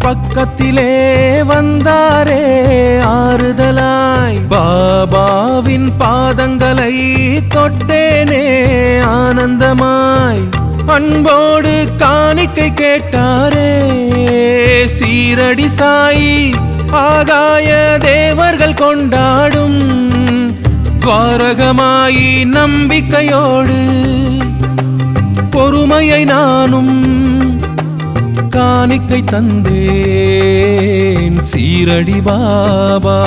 பக்கத்திலே வந்தாரே ஆறுதலாய் பாபாவின் பாதங்களை தொட்டேனே ஆனந்தமாய் அன்போடு காணிக்கை கேட்டாரே சீரடி சாயி ஆகாய தேவர்கள் கொண்டாடும் துவாரகமாயி நம்பிக்கையோடு பொறுமையை நானும் காணிக்கை தந்தேன் சீரடி பாபா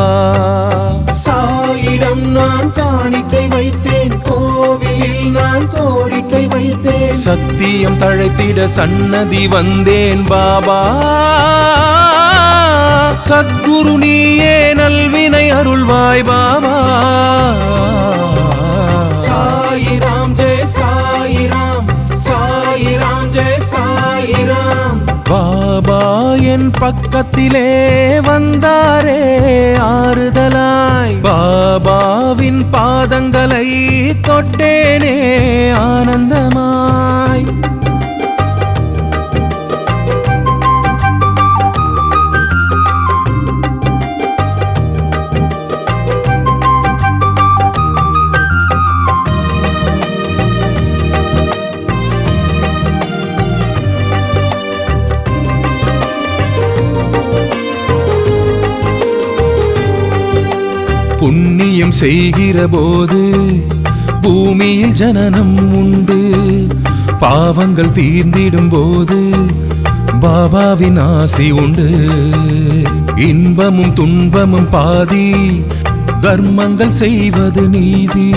சாயிடம் நான் காணிக்கை வைத்தேன் கோவிலில் நான் கோரிக்கை வைத்தேன் சத்தியம் தழைத்திட சன்னதி வந்தேன் பாபா சத்குரு நீயே நல்வினை அருள்வாய் பாபா சாயிராம் ஜெய சாயிராம் சாயிராம் ஜெய சாயிராம் பாபா என் பக்கத்திலே வந்தாரே ஆறுதலாய் பாபாவின் பாதங்களை தொட்டேனே ஆனந்தமாய் புண்ணியம் செய்கிற போது பூமியில் ஜனனம் உண்டு பாவங்கள் தீர்ந்திடும் போது பாபாவின் ஆசி உண்டு இன்பமும் துன்பமும் பாதி தர்மங்கள் செய்வது நீதி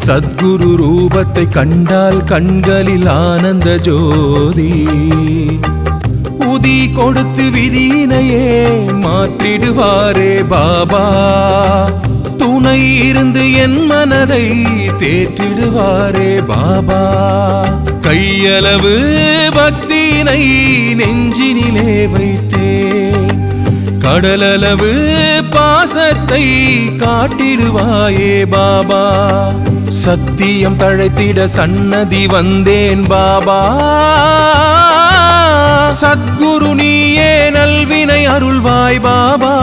சத்குரு ரூபத்தை கண்டால் கண்களில் ஆனந்த ஜோதி உதி கொடுத்து விதியினையே மாற்றிடுவாரே பாபா துணை இருந்து என் மனதை தேற்றிடுவாரே பாபா கையளவு பக்தியினை நெஞ்சினிலே வைத்தேன் கடலளவு பாசத்தை காட்டிடுவாயே பாபா சத்தியம் தழைத்திட சன்னதி வந்தேன் பாபா சத்குரு நீயே நல்வினை அருள்வாய் பாபா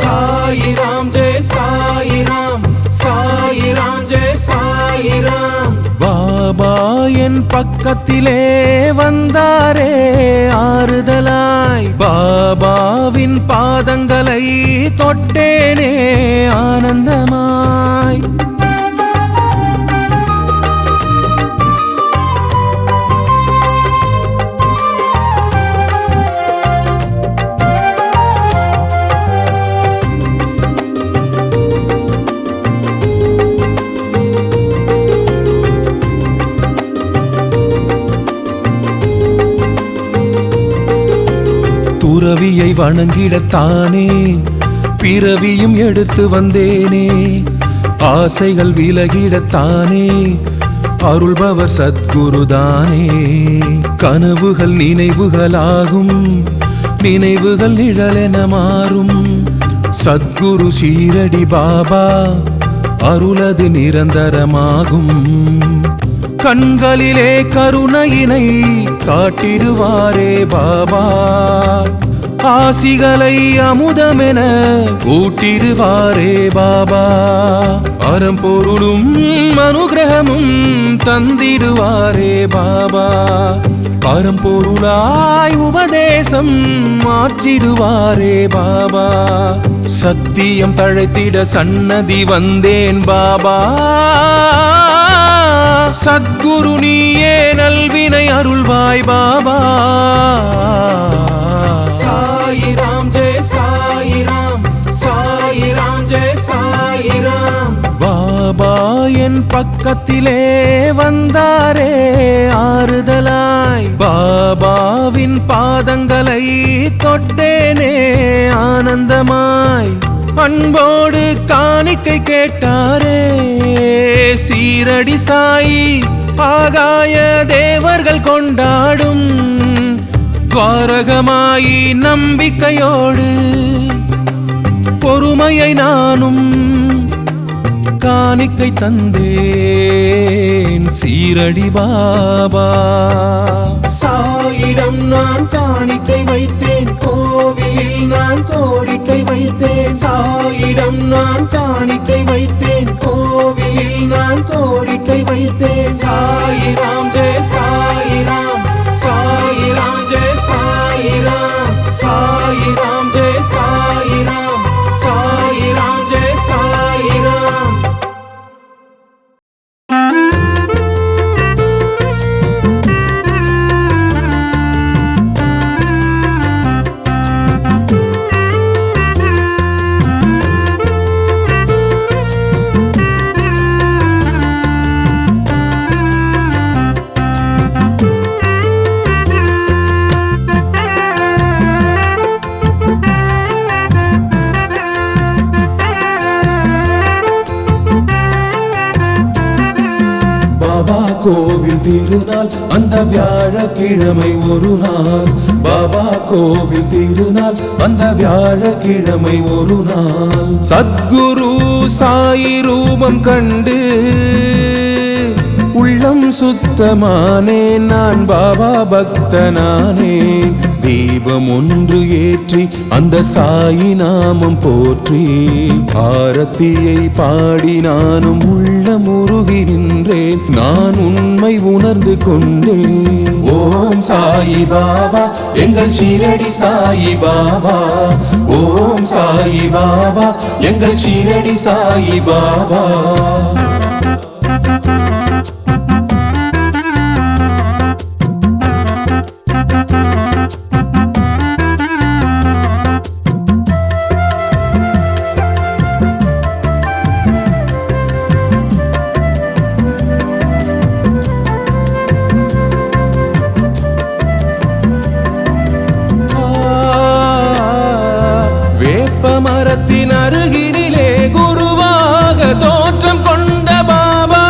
சாயிராம் ஜெய சாயிராம் சாயிராம் ஜெய சாயிராம் பாபா என் பக்கத்திலே வந்தாரே ஆறுதலாய் பாபாவின் பாதங்களை தொட்டேனே ஆனந்தமாய் துறவியை வணங்கிடத்தானே பிறவியும் எடுத்து வந்தேனே ஆசைகள் விலகிடத்தானே அருள்பவர் சத்குருதானே கனவுகள் நினைவுகளாகும் நினைவுகள் நிழலென மாறும் சத்குரு ஷீரடி பாபா அருளது நிரந்தரமாகும் கண்களிலே கருணையினை காட்டிடுவாரே பாபா ஆசிகளை அமுதமென கூட்டிடுவாரே பாபா அறம்பொருளும் அனுகிரகமும் தந்திடுவாரே பாபா பரம்பொருளாய் உபதேசம் மாற்றிடுவாரே பாபா சத்தியம் தழைத்திட சன்னதி வந்தேன் பாபா சத்குரு நீயே நல்வினை அருள்வாய் பாபா சாயிராம் ஜெய சாயிராம் சாயிராம் ஜெய சாயிராம் பாபா என் பக்கத்திலே வந்தாரே ஆறுதலாய் பாபாவின் பாதங்களை தொட்டேனே ஆனந்தமாய் அன்போடு காணிக்கை கேட்டாரே சீரடி சாயி ஆகாய தேவர்கள் கொண்டாடும் துவாரகமாயி நம்பிக்கையோடு பொறுமையை நானும் காணிக்கை தந்தேன் சீரடி பாபா சாயிடம் நான் கோரிக்கை வைத்தேன். சாயிராம் ஜெய சாயிராம், சாயிராம் ஜெய சாயிராம், சாயிராம் ஜெய சாயிராம், சாயிராம் ஜெய சாயிராம். பாபா கோவில் திருநாள் அந்த வியாழக்கிழமை ஒரு நாள். பாபா கோவில் திருநாள் அந்த வியாழக்கிழமை ஒரு நாள். சத்குரு சாயி ரூபம் கண்டு உள்ளம் சுத்தமானே, நான் பாபா பக்தனானே. தீபம் ஒன்று ஏற்றி அந்த சாயி நாமம் போற்றி ஆரத்தியை பாடி நானும் உள்ளம் உருகி நின்றேன். நான் உண்மை உணர்ந்து கொண்டேன். ஓம் சாயி பாபா எங்கள் ஷீரடி சாயி பாபா. ஓம் சாயி பாபா எங்கள் ஷீரடி சாயி பாபா. மரத்தின் அருகினிலே குருவாக தோற்றம் கொண்ட பாபா,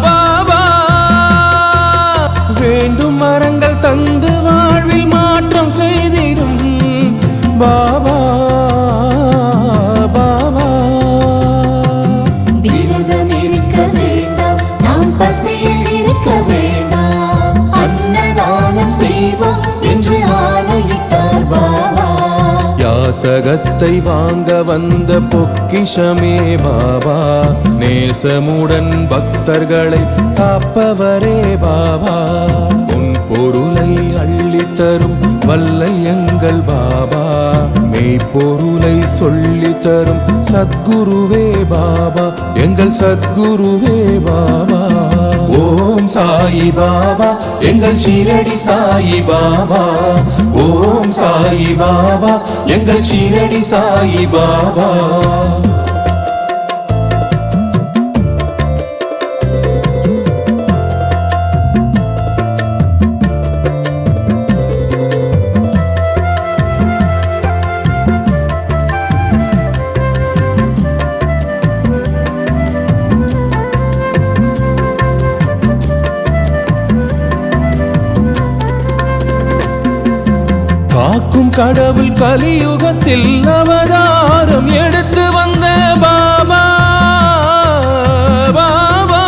பாபா வேண்டும் மரங்கள் தந்து வாழ்வில் மாற்றம் செய்திடும் பாபா, பாபா. விரதம் இருக்க வேண்டாம், நாம் பசியில் இருக்க வேண்டாம், அன்னதானம் செய்வோம் என்று ஆணையிட்டார் பாபா. யாசகத்தை வாங்க வந்த பொக்கிஷமே பாபா, நேசமுடன் பக்தர்களை காப்பவரே பாபா. உன் பொருளை அள்ளித்தரும் வல்லல் எங்கள் பாபா, மெய்ப்பொருளை சொல்லி தரும் சத்குருவே பாபா, எங்கள் சத்குருவே பாபா. ஓம் சாயி பாபா எங்கள் ஷீரடி சாயி பாபா. ஓம் சாயி பாபா எங்கள் ஷீரடி சாயி பாபா. காக்கும் கடவுள் கலியுகத்தில் அவதாரம் எடுத்து வந்த பாபா, பாபா.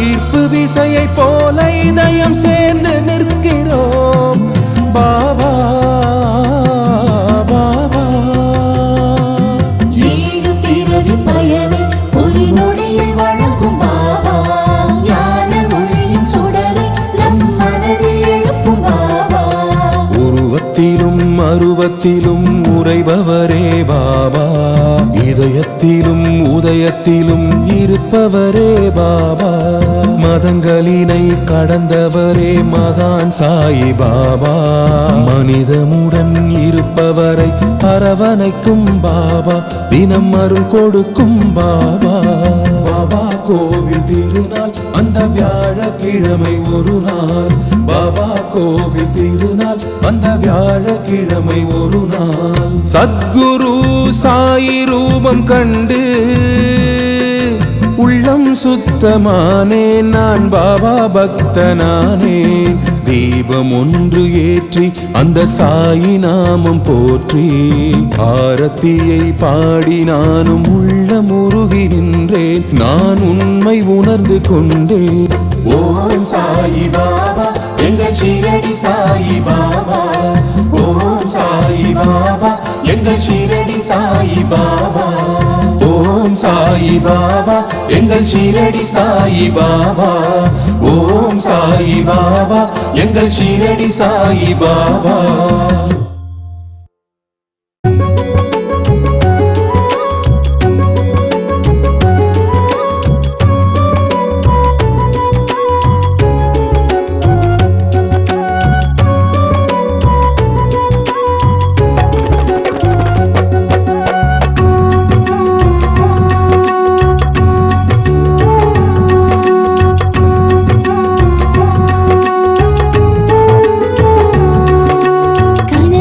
ஈர்ப்பு விசையை போல இதயம் சேர்ந்து நிற்கிறோம் பாபா, பாபா. ஏழு பிறவி பயனை ஒரு நொடியில் வழங்கும் பாபா, ஞான ஒளியின் சுடரை நம் மனதில் எழுப்பும் பாபா. உருவத்திலும் அருவத்திலும் உறைபவரே பாபா, இதயத்திலும் உதயத்திலும் இருப்பவரே பாபா. மதங்களினை கடந்தவரே மகான் சாயி பாபா, மனிதமுடன் இருப்பவரை அரவணைக்கும் பாபா, தினம் அருள் கொடுக்கும் பாபா. பாபா கோவில் திருநாள் அந்த வியாழக்கிழமை ஒரு நாள். பாபா கோவில் திருநாள் அந்த வியாழக்கிழமை ஒரு நாள். சத்குரு சாயி ரூபம் கண்டு உள்ளம் சுத்தமானே, நான் பாபா பக்தனானே. தீபம் ஒன்று ஏற்றி அந்த சாயி நாமம் போற்றி ஆரத்தியை பாடி நானும் உள்ளம் உருகி நின்றேன். நான் உண்மை உணர்ந்து கொண்டேன். ஓம் சாயி பாபா எங்கள் ஷீரடி சாயி பாபா. ஓம் சாயி பாபா எங்கள் ஷீரடி சாயி பாபா. ஓம் சாயி பாபா எங்கள் ஷீரடி சாயி பாபா ஓம் சாயி பாபா எங்கள் ஷீரடி சாயி பாபா கனவிலே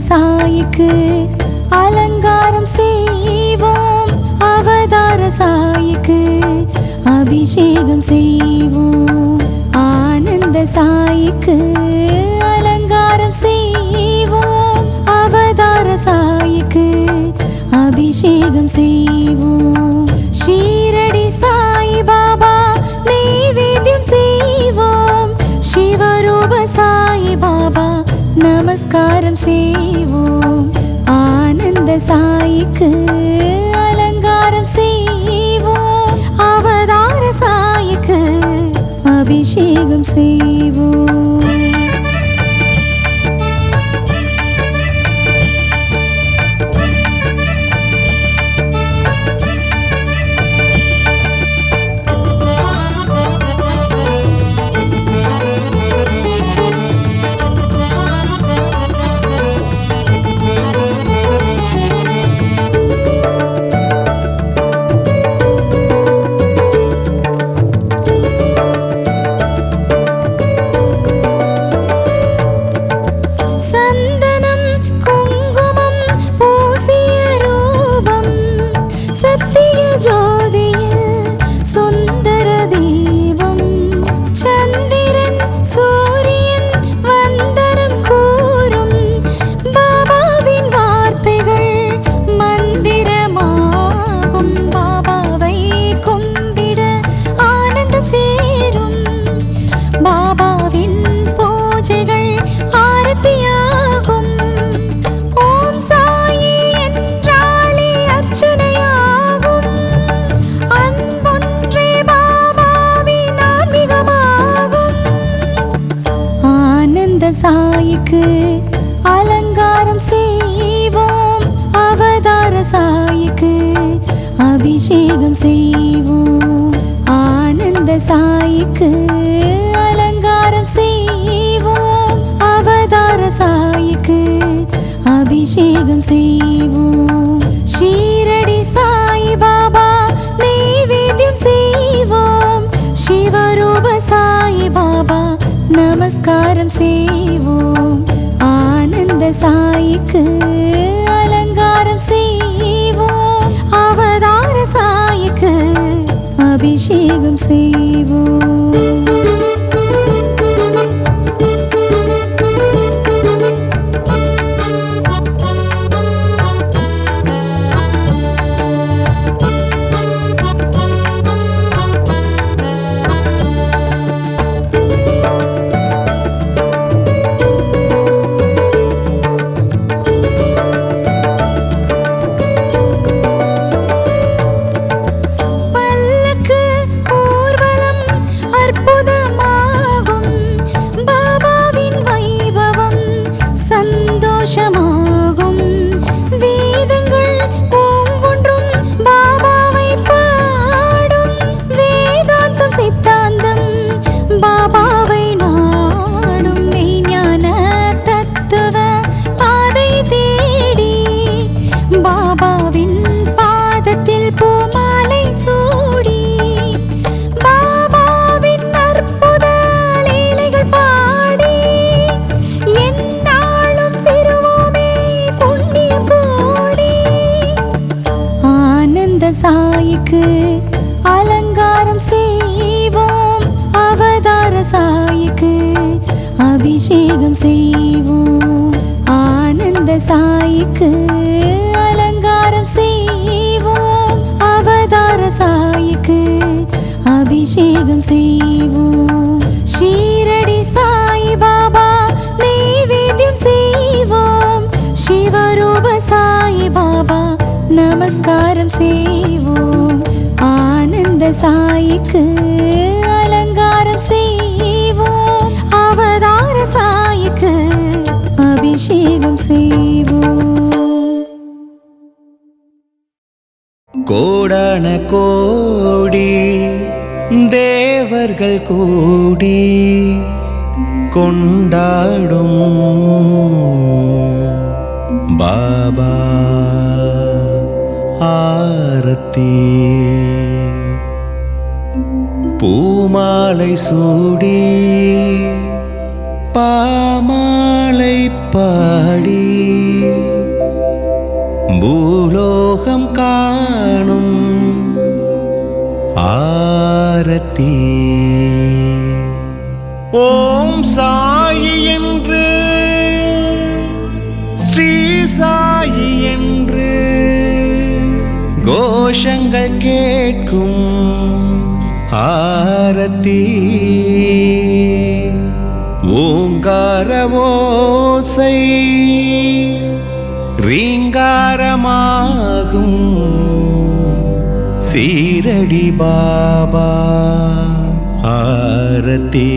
சாயிக்கு அலங்காரம் செய்வோம், அவதார சாயிக்கு அபிஷேகம் செய்வோம். ஆனந்த சாயிக்கு அலங்காரம் செய்வோம், அவதார சாயிக்கு அபிஷேகம் செய்வோம். ஷீரடி சாய் பாபா நைவேத்தியம் செய்வோம், சிவரூப சாய் பாபா நமஸ்காரம் செய்வோம். ஆனந்த சாயிக்கு அலங்காரம் செய்வோம், அவதார சாயிக்கு அபிஷேகம் செய்வோம். சாயிக்கு அலங்காரம் செய்வோம், அவதார சாயிக்கு அபிஷேகம் செய்வோம். ஆனந்த சாயிக்கு அலங்காரம் செய்வோம், அவதார சாயிக்கு அபிஷேகம் செய்வோம். ஷீரடி சாய் பாபா நைவேத்தியம் செய்வோம், சிவரூப சாய் பாபா நமஸ்காரம் செய்வோம். ஆனந்த சாயிக்கு அலங்காரம் செய்வோம், அவதார சாயிக்கு அபிஷேகம் செய்வோம். சாயிக்கு அலங்காரம் செய்வோம், அவதார சாயிக்கு அபிஷேகம் செய்வோம். ஆனந்த சாயிக்கு அலங்காரம் செய்வோம், அவதார சாயிக்கு அபிஷேகம் செய்வோம். ஷீரடி சாய் பாபா நைவேத்தியம் செய்வோம், சிவரூப சாய் பாபா நமஸ்காரம் செய்வோம். ஆனந்த சாயிக்கு அலங்காரம் செய்வோம், அவதார சாயிக்கு அபிஷேகம் செய்வோம். கோடான கோடி தேவர்கள் கூடி கொண்டாடும் பாபா ஆரத்தி, பூமாலை சூடி பாமாலை பாடி பூலோகம் காணும் ஆரத்தி. ஓம் சாயி என்று ஸ்ரீ சாயி என்று கோஷங்கள் கேட்கும் ஆரத்தி. ஓங்கார ஓசை ரீங்காரமாகும் சீரடி பாபா ஆரத்தி.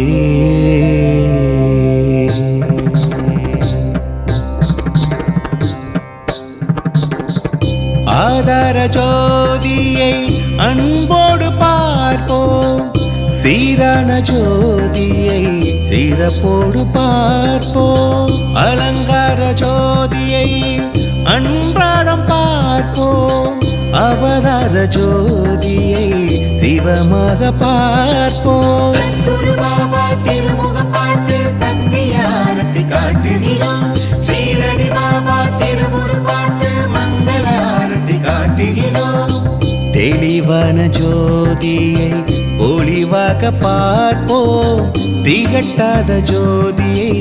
ஆதார ஜோதியை அன்போடு பார்ப்போம், சீரான ஜோதியை சிறப்போடு பார்ப்போம். அலங்கார ஜோதியை அன்றாடம் பார்ப்போம், அவதார ஜோதியை சிவமாக பார்ப்போம். சத்குரு பாபா திருமுகம் பார்த்து சத்தியாரத்தை காட்டுகிறோம். ஸ்ரீரடி பாபா திருமுரு பார்த்து மங்கள ஆரத்தி காட்டுகிறோம். தெளிவான ஜோதியை ஒளிவாக பார்ப்போம், திகட்டாத ஜோதியை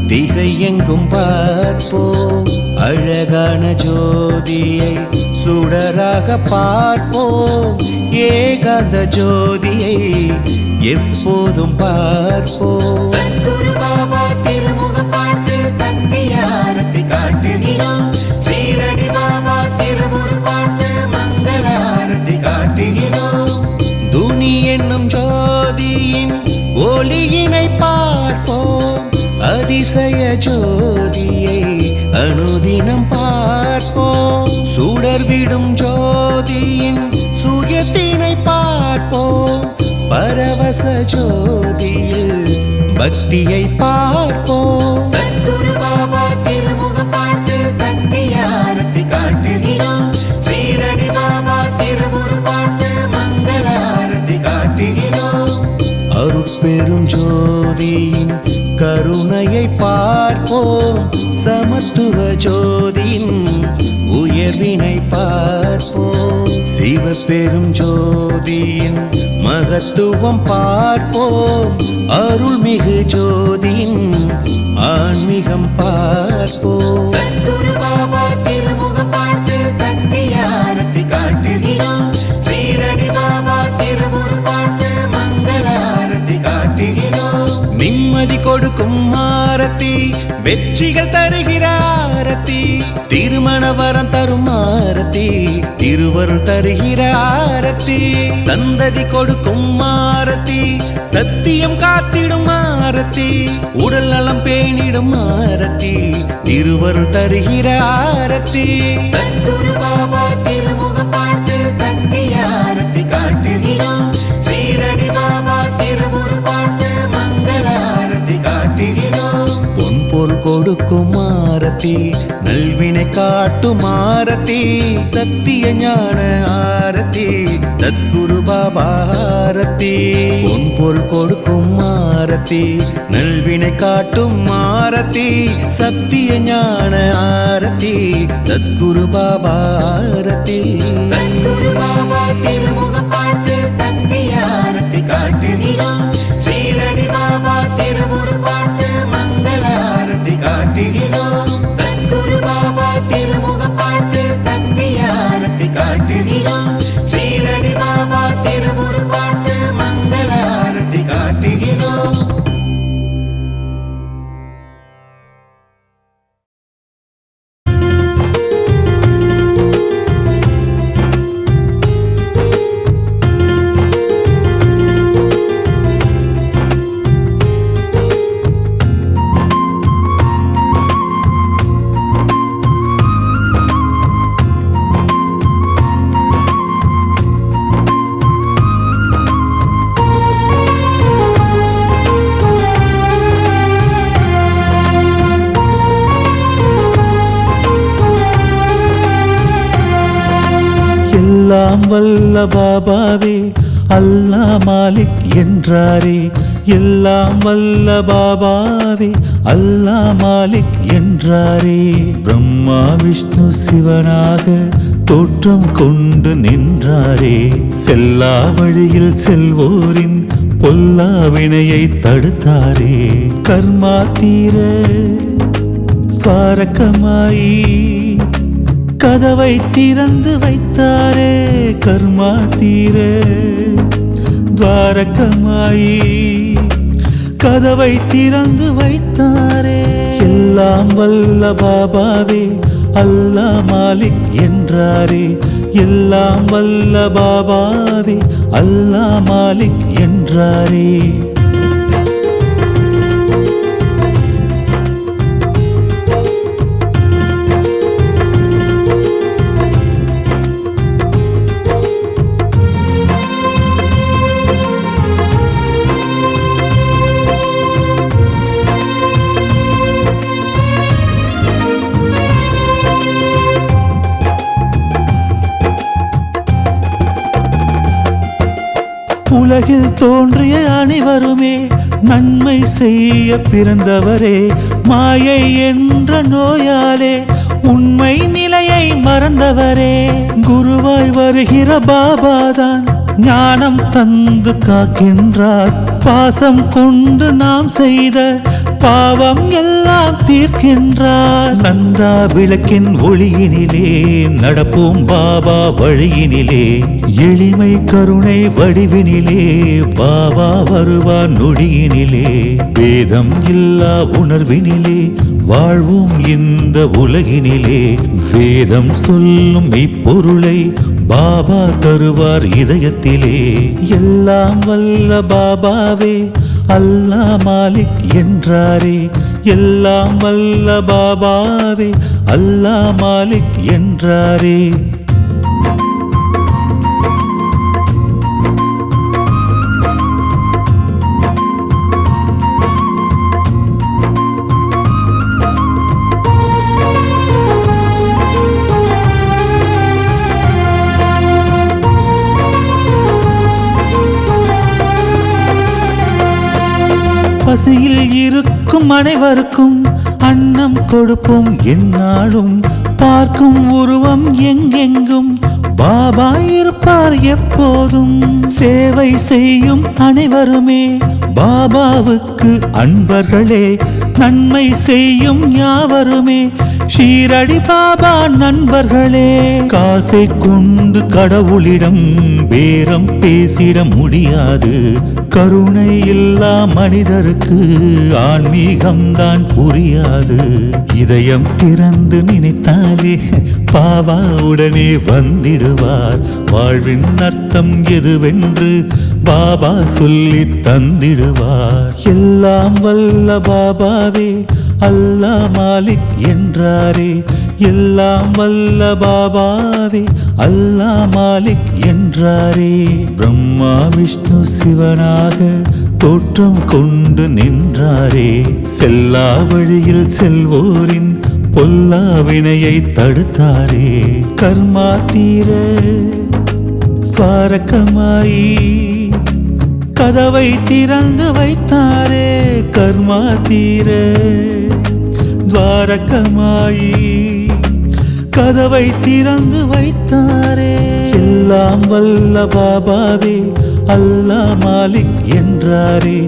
திசை எங்கும் பார்ப்போம். அழகான ஜோதியை சுடராக பார்ப்போம், ஏகாந்த ஜோதியை எப்போதும் பார்ப்போம். சத்குரு பாபா திருமுகம் பார்த்து சத்தியாரத்தை காட்டுகிறோம். ஸ்ரீரடி பாபா திருமுரு பார்த்து மங்கள ஆரத்தி காட்டுகிறோம். துனி என்னும் ஜோதியின் ஒளியினை பார்ப்போம், அதிசய ஜோதியை அனுதினம் பார்ப்போம். சுடர்விடும் ஜோதியின் சுயத்தினை பார்ப்போம், பரவச ஜோதியில் பக்தியை பார்ப்போம். சத்குரு பாபா திருமுகம் பார்த்து சத்தியாரத்தை காட்டுகிறோம். ஸ்ரீரடி பாபா திருமுரு பார்த்து மங்கள ஆரத்தி காட்டுகிறோம். அருட்பெரும் ஜோதியின் கருணையை பார்ப்போம், சமத்துவ ஜோதியின் உயர்வினை பார்ப்போம். சிவபெரும் ஜோதியின் மகத்துவம் பார்ப்போம், அருள்மிகு ஜோதியின் ஆன்மீகம் பார்ப்போம். சத்குரு பாபா திருமுகம் பார்த்து சத்தியாரத்தை காட்டுகிறோம். ஸ்ரீரடி பாபா திருமுரு பார்த்து மங்கள ஆரத்தி காட்டுகிறோம். நிம்மதி கொடுக்கும் ஆரத்தி, வெற்றிகள் தருகிற ஆரத்தி, திருமண வரம் தரும் ஆரத்தி, திருவருள் தருகிற ஆரத்தி. சந்ததி கொடுக்கும் ஆரத்தி, சத்தியம் காத்திடும் ஆரத்தி, உடல் நலம் பேணிடும் ஆரத்தி, திருவருள் தருகிற ஆரத்தி. சத்குரு பாபா திருமுகம் பார்த்து சத்தியாரத்தை காட்டுகிறோம். ஸ்ரீரடி பாபா திருமுரு பார்த்து மங்கள ஆரத்தி காட்டுகிறோம். பொன்பொருள் கொடுக்கும் ஆரத்தி, நல்வினை காட்டும் ஆரத்தி, சத்திய ஞான ஆரத்தி, சத்குரு பாபா ஆரத்தி. பொன்பொருள் கொடுக்கும் ஆரத்தி, நல்வினை காட்டும் ஆரத்தி, சத்திய ஞான ஆரத்தி, சத்குரு பாபா ஆரத்தி. சத்குரு பாபா திருமுகம் பார்த்து சத்தியாரத்தை காட்டுகிறோம். ஸ்ரீரடி பாபா திருமுரு பார்த்து மங்கள ஆரத்தி காட்டுகிறோம். சத்குரு பாபா திருமுகம் பார்த்து சத்தியாரத்தை காட்டுகிறோம். ஸ்ரீரடி பாபா திருமுரு பார்த்து மங்கள ஆரத்தி காட்டுகிறோம். எல்லாம் வல்ல பாபாவே அல்லாஹ் மாலிக் என்றாரே, எல்லாம் வல்ல பாபாவே அல்லாஹ் மாலிக் என்றாரே. பிரம்மா விஷ்ணு சிவனாக தோற்றம் கொண்டு நின்றாரே. செல்லா வழியில் செல்வோரின் பொல்லா வினையை தடுத்தாரே. கர்மா தீர துவாரகமாயி கதவை திறந்து வைத்தாரே. கர்மா தீர துவாரகமாயி கதவை திறந்து வைத்தாரே. எல்லாம் வல்ல பாபாவே அல்லாஹ் மாலிக் என்றாரே. எல்லாம் வல்ல பாபாவே அல்லாஹ் மாலிக் என்றாரே. உலகில் தோன்றிய அனைவருமே நன்மை செய்ய பிறந்தவரே. மாயை என்ற நோயாலே உண்மை நிலையை மறந்தவரே. குருவாய் வருகிற பாபாதான் ஞானம் தந்து காக்கின்றார். பாசம் கொண்டு நாம் செய்த பாவம் எல்லாம் தீர்க்கின்றார். நந்தா விளக்கின் ஒளியினிலே நடப்போம் பாபா வழியினிலே. எளிமை கருணை வடிவினிலே பாபா வருவார் நொடியினிலே. வேதம் இல்லா உணர்வினிலே வாழ்வோம் இந்த உலகினிலே. வேதம் சொல்லும் இப்பொருளை பாபா தருவார் இதயத்திலே. எல்லாம் வல்ல பாபாவே அல்லாஹ் மாலிக் என்றாரே. எல்லாம் வல்ல பாபாவே அல்லாஹ் மாலிக் என்றாரே. பசியில் இருக்கும் அனைவருக்கும் அன்னம் கொடுப்போம் எந்நாளும். பார்க்கும் உருவம் எங்கெங்கும் பாபா இருப்பார் எப்போதும். சேவை செய்யும் அனைவருமே பாபாவுக்கு அன்பர்களே. நன்மை செய்யும் யாவருமே ஷீரடி பாபா நண்பர்களே. காசை கொண்டு கடவுளிடம் பேரம் பேசிட முடியாது. கருணை இல்லா மனிதருக்கு ஆன்மீகம்தான் புரியாது. இதயம் திறந்து நினைத்தாலே பாபா உடனே வந்திடுவார். வாழ்வின் அர்த்தம் எதுவென்று பாபா சொல்லி தந்திடுவார். எல்லாம் வல்ல பாபாவே அல்லாஹ் மாலிக் என்றாரே. எல்லாம் வல்ல பாபாவே அல்லாஹ் மாலிக் என்றாரே. பிரம்மா விஷ்ணு சிவனாக தோற்றம் கொண்டு நின்றாரே. செல்லா வழியில் செல்வோரின் பொல்லா வினையை தடுத்தாரே. கர்மா தீர துவாரகமாயி கதவை திறந்து வைத்தாரே. கர்மா தீர துவாரகமாயி கதவை திறந்து வைத்தாரே. எல்லாம் வல்ல பாபாவே அல்லாஹ் மாலிக் என்றாரே.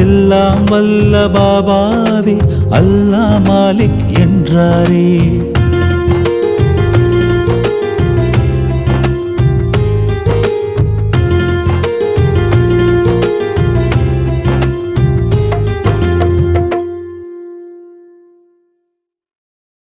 எல்லாம் வல்ல பாபாவே அல்லாஹ் மாலிக் என்றாரே.